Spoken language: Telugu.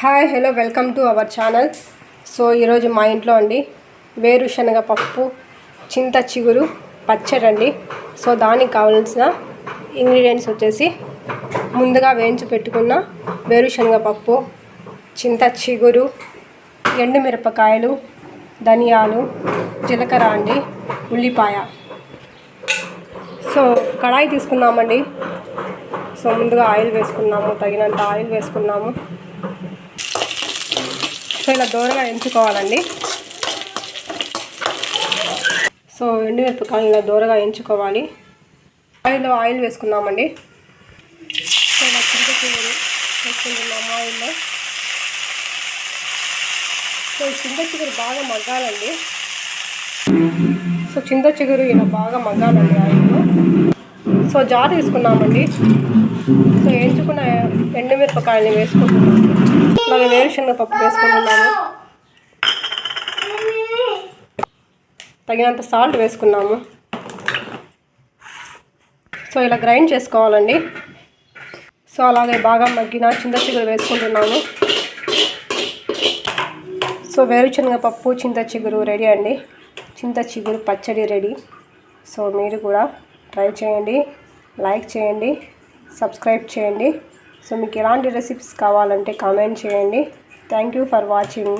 Hi hello welcome to our channel. So ఈరోజు మా ఇంట్లో అండి వేరుశనగ పప్పు చింత చిగురు పచ్చడి అండి. సో దానికి కావాల్సిన ఇంగ్రీడియంట్స్ వచ్చేసి ముందుగా వేయించి పెట్టుకున్న వేరుశనగ పప్పు, చింత చిగురు, ఎండుమిరపకాయలు, ధనియాలు, జీలకర్ర అండి, ఉల్లిపాయ. సో కడాయి తీసుకున్నామండి. సో ముందుగా ఆయిల్ వేసుకున్నాము, తగినంత ఆయిల్ వేసుకున్నాము. సో ఇలా దూరగా ఎంచుకోవాలండి. సో ఎండుమిరపకాయలు ఇలా దూరగా ఎంచుకోవాలి. ఆయిల్ వేసుకున్నామండి. సో ఇలా చింత చిగురు వేసుకుంటున్నాము ఆయిల్లో. సో చింత చిగురు బాగా మగ్గాలండి. సో చింత చిగురు ఇలా బాగా మగ్గాలండి ఆయిల్లో. సో జార్ తీసుకున్నామండి. సో ఎంచుకున్న ఎండుమిరపకాయలని వేసుకుంటున్నాము. అలాగే వేరుశనగ పప్పు వేసుకుంటున్నాము. తగినంత సాల్ట్ వేసుకున్నాము. సో ఇలా గ్రైండ్ చేసుకోవాలండి. సో అలాగే బాగా మగ్గిన చింత చిగురు వేసుకుంటున్నాము. సో వేరుశనగ పప్పు చింత చిగురు రెడీ అండి. చింత చిగురు పచ్చడి రెడీ. సో మీరు కూడా ట్రై చేయండి, లైక్ చేయండి, సబ్స్క్రైబ్ చేయండి. సో మీకు ఎలాంటి రెసిపీస్ కావాలంటే కామెంట్ చేయండి. Thank you for watching.